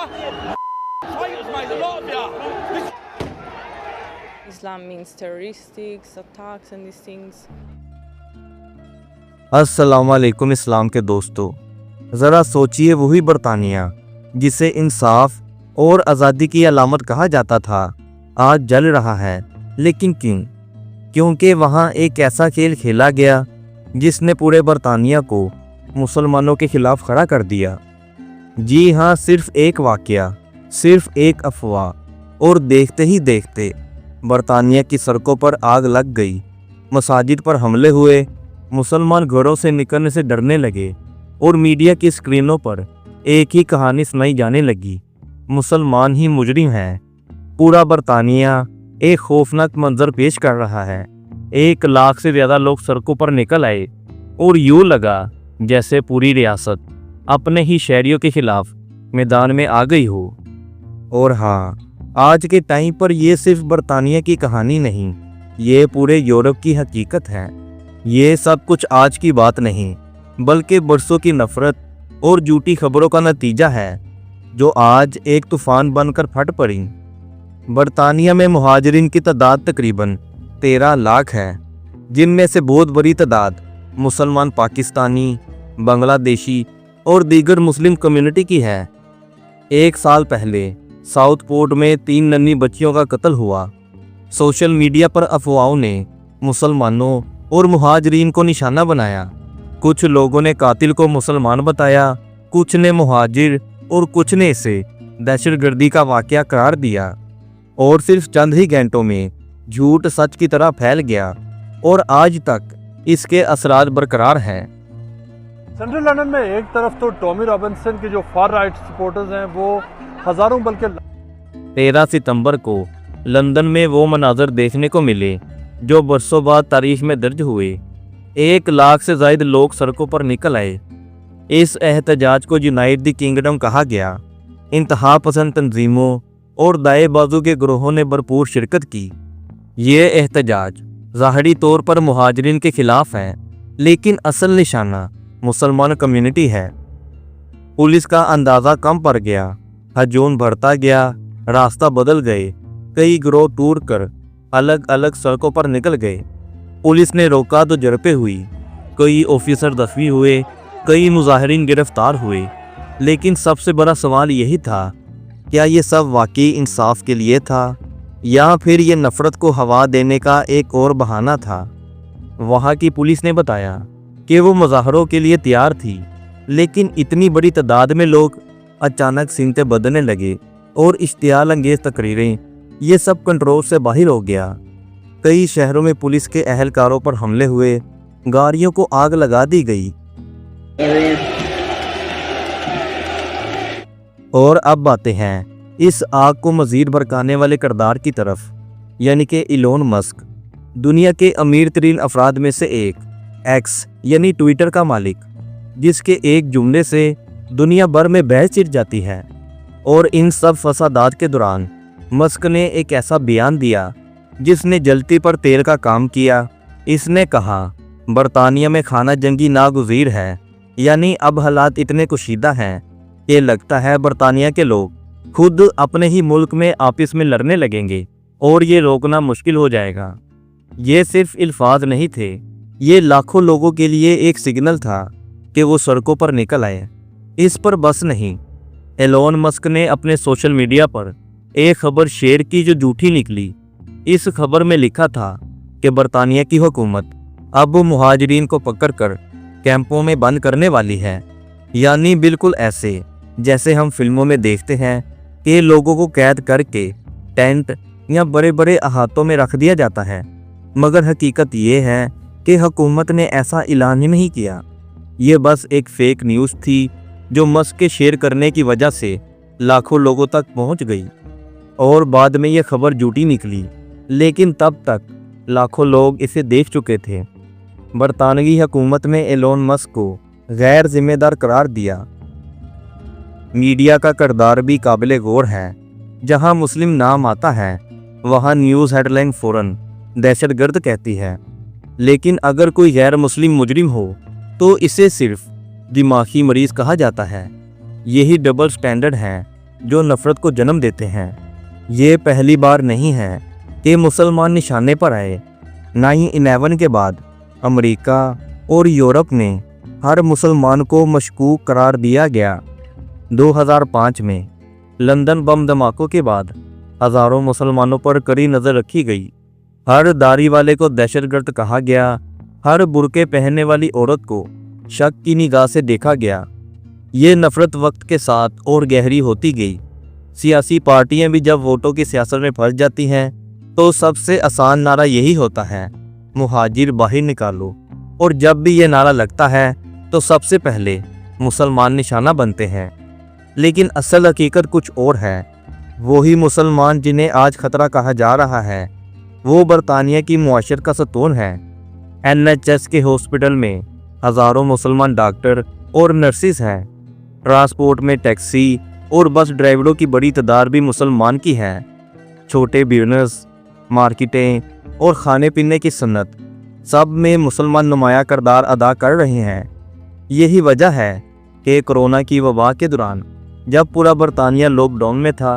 Traitors, mate, a lot of you. Islam means terroristics, attacks and these things. अस्सलाम वालेकुम इस्लाम के दोस्तों, ज़रा सोचिए वही बरतानिया जिसे इंसाफ और आज़ादी की अलामत कहा जाता था आज जल रहा है। लेकिन क्यों? क्योंकि वहाँ एक ऐसा खेल खेला गया जिसने पूरे बरतानिया को मुसलमानों के खिलाफ खड़ा कर दिया। जी हाँ, सिर्फ एक वाक़या, सिर्फ एक अफवाह और देखते ही देखते बरतानिया की सड़कों पर आग लग गई। मसाजिद पर हमले हुए, मुसलमान घरों से निकलने से डरने लगे और मीडिया की स्क्रीनों पर एक ही कहानी सुनाई जाने लगी, मुसलमान ही मुजरिम हैं। पूरा बरतानिया एक खौफनाक मंजर पेश कर रहा है। 1 लाख से ज़्यादा लोग सड़कों पर निकल आए और यूँ लगा जैसे पूरी रियासत अपने ही शहरियों के खिलाफ मैदान में आ गई हो। और हाँ, आज के टाइम पर यह सिर्फ बरतानिया की कहानी नहीं, ये पूरे यूरोप की हकीकत है। ये सब कुछ आज की बात नहीं, बल्कि बरसों की नफरत और झूठी खबरों का नतीजा है जो आज एक तूफान बनकर फट पड़ी। बरतानिया में मुहाजिरीन की तादाद तकरीबन 13 लाख है, जिनमें से बहुत बड़ी तादाद मुसलमान पाकिस्तानी, बांग्लादेशी और दीगर मुस्लिम कम्युनिटी की है। 1 साल पहले साउथपोर्ट में 3 नन्ही बच्चियों का कत्ल हुआ। सोशल मीडिया पर अफवाहों ने मुसलमानों और मुहाजिरीन को निशाना बनाया। कुछ लोगों ने कातिल को मुसलमान बताया, कुछ ने मुहाजिर और कुछ ने इसे दहशतगर्दी का वाक़या करार दिया। और सिर्फ चंद ही घंटों में झूठ सच की तरह फैल गया और आज तक इसके असरार बरकरार हैं। सेंट्रल लंदन में एक तरफ तो टॉमी रॉबिन्सन के जो फार राइट सपोर्टर्स हैं वो हजारों बल्कि 13 सितंबर को लंदन में वो मनाजर देखने को मिले जो बरसों बाद तारीख में दर्ज हुए। 1 लाख से ज़ायद लोग सड़कों पर निकल आए। इस एहतजाज को यूनाइट द किंगडम कहा गया। इंतहा पसंद तंजीमों और दाएं बाजू के ग्रोहों ने भरपूर शिरकत की। ये एहतजाज ज़ाहिरी तौर पर मुहाजिरीन के खिलाफ है, लेकिन असल निशाना मुसलमान कम्युनिटी है। पुलिस का अंदाज़ा कम पड़ गया, हजूम बढ़ता गया, रास्ता बदल गए। कई गिरोह टूर कर अलग अलग सड़कों पर निकल गए। पुलिस ने रोका तो झड़पें हुई, कई ऑफिसर जख्मी हुए, कई मुजाहिरीन गिरफ्तार हुए। लेकिन सबसे बड़ा सवाल यही था, क्या ये सब वाकई इंसाफ के लिए था या फिर ये नफ़रत को हवा देने का एक और बहाना था? वहाँ की पुलिस ने बताया कि वो मुजाहरों के लिए तैयार थी, लेकिन इतनी बड़ी तादाद में लोग अचानक सिमतें बदलने लगे और इश्तियाल अंगेज़ तकरीरें, ये सब कंट्रोल से बाहर हो गया। कई शहरों में पुलिस के अहलकारों पर हमले हुए, गाड़ियों को आग लगा दी गई। और अब बातें हैं इस आग को मज़ीद भड़काने वाले किरदार की तरफ, यानी कि इलोन मस्क, दुनिया के अमीर तरीन अफराद में से एक, एक्स यानी ट्विटर का मालिक, जिसके एक जुमले से दुनिया भर में बहस छिड़ जाती है। और इन सब फसादात के दौरान मस्क ने एक ऐसा बयान दिया जिसने जलती पर तेल का काम किया। इसने कहा, बरतानिया में खाना जंगी नागुज़ीर है, यानी अब हालात इतने कुशीदा हैं कि लगता है बरतानिया के लोग खुद अपने ही मुल्क में आपस में लड़ने लगेंगे और ये रोकना मुश्किल हो जाएगा। ये सिर्फ अल्फाज नहीं थे, ये लाखों लोगों के लिए एक सिग्नल था कि वो सड़कों पर निकल आए। इस पर बस नहीं, एलोन मस्क ने अपने सोशल मीडिया पर एक खबर शेयर की जो झूठी निकली। इस खबर में लिखा था कि बरतानिया की हुकूमत अब मुहाजिरीन को पकड़कर कैंपों में बंद करने वाली है, यानी बिल्कुल ऐसे जैसे हम फिल्मों में देखते हैं कि लोगों को कैद करके टेंट या बड़े बड़े अहातों में रख दिया जाता है। मगर हकीकत ये है कि हुकूमत ने ऐसा ऐलान ही नहीं किया। ये बस एक फेक न्यूज़ थी जो मस्क के शेयर करने की वजह से लाखों लोगों तक पहुंच गई और बाद में ये खबर झूठी निकली, लेकिन तब तक लाखों लोग इसे देख चुके थे। बरतानवी हुकूमत में एलोन मस्क को गैर जिम्मेदार करार दिया। मीडिया का किरदार भी काबिल गौर है। जहां मुस्लिम नाम आता है वहां न्यूज़ हेडलाइन फ़ौरन दहशतगर्द कहती है, लेकिन अगर कोई गैर मुस्लिम मुजरिम हो तो इसे सिर्फ दिमागी मरीज कहा जाता है। यही डबल स्टैंडर्ड है जो नफरत को जन्म देते हैं। ये पहली बार नहीं है कि मुसलमान निशाने पर आए। 9/11 के बाद अमेरिका और यूरोप ने हर मुसलमान को मशकूक करार दिया गया। 2005 में लंदन बम धमाकों के बाद हज़ारों मुसलमानों पर कड़ी नज़र रखी गई। हर दाढ़ी वाले को दहशतगर्द कहा गया। हर बुर्के पहनने वाली औरत को शक की निगाह से देखा गया। ये नफ़रत वक्त के साथ और गहरी होती गई। सियासी पार्टियां भी जब वोटों की सियासत में फंस जाती हैं तो सबसे आसान नारा यही होता है, मुहाजिर बाहर निकालो। और जब भी ये नारा लगता है तो सबसे पहले मुसलमान निशाना बनते हैं। लेकिन असल हकीकत कुछ और है। वही मुसलमान जिन्हें आज खतरा कहा जा रहा है वो बरतानिया की मुआशरत का सतून है। NHS के हॉस्पिटल में हज़ारों मुसलमान डॉक्टर और नर्सिस हैं। ट्रांसपोर्ट में टैक्सी और बस ड्राइवरों की बड़ी तादाद भी मुसलमान की है। छोटे बिजनेस, मार्केटें और खाने पीने की सन्नत सब में मुसलमान नुमाया किरदार अदा कर रहे हैं। यही वजह है कि कोरोना की वबा के दौरान जब पूरा बरतानिया लॉकडाउन में था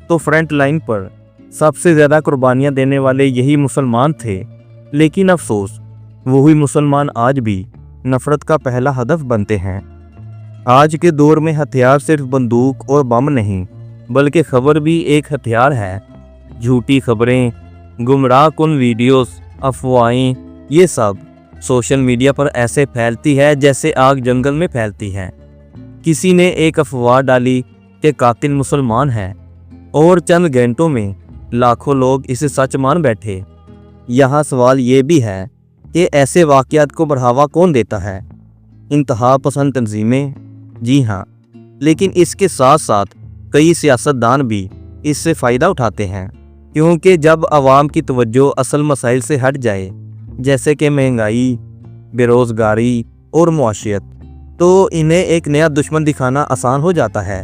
तो फ्रंट लाइन पर सबसे ज़्यादा कुर्बानियाँ देने वाले यही मुसलमान थे। लेकिन अफसोस वही मुसलमान आज भी नफ़रत का पहला हदफ बनते हैं। आज के दौर में हथियार सिर्फ बंदूक और बम नहीं बल्कि खबर भी एक हथियार है। झूठी खबरें, गुमराह कुन वीडियोस, अफवाहें, ये सब सोशल मीडिया पर ऐसे फैलती है जैसे आग जंगल में फैलती है। किसी ने एक अफवाह डाली कि कातिल मुसलमान है और चंद घंटों में लाखों लोग इसे सच मान बैठे। यहाँ सवाल ये भी है कि ऐसे वाक़यात को बढ़ावा कौन देता है? इंतहा पसंद तंजीमें? जी हाँ, लेकिन इसके साथ साथ कई सियासतदान भी इससे फ़ायदा उठाते हैं, क्योंकि जब आवाम की तवज्जो असल मसाइल से हट जाए जैसे कि महंगाई, बेरोज़गारी और मुआशियत, तो इन्हें एक नया दुश्मन दिखाना आसान हो जाता है।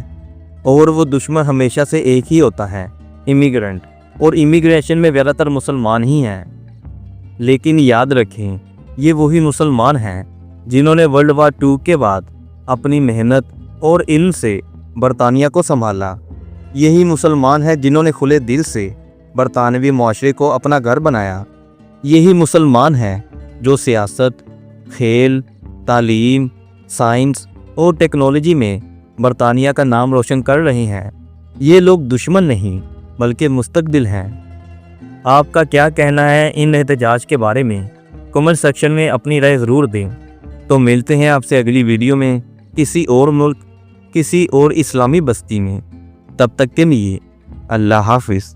और वो दुश्मन हमेशा से एक ही होता है, इमिग्रेंट। और इमिग्रेशन में ज़्यादातर मुसलमान ही हैं। लेकिन याद रखें, ये वही मुसलमान हैं जिन्होंने वर्ल्ड वार 2 के बाद अपनी मेहनत और इल्म से बरतानिया को संभाला। यही मुसलमान हैं जिन्होंने खुले दिल से बरतानवी माशरे को अपना घर बनाया। यही मुसलमान हैं जो सियासत, खेल, तालीम, साइंस और टेक्नोलॉजी में बरतानिया का नाम रोशन कर रहे हैं। ये लोग दुश्मन नहीं बल्कि मुस्तकबिल हैं। आपका क्या कहना है इन एहतजाज के बारे में? कमेंट सेक्शन में अपनी राय ज़रूर दें। तो मिलते हैं आपसे अगली वीडियो में किसी और मुल्क, किसी और इस्लामी बस्ती में। तब तक के लिए अल्लाह हाफिज़।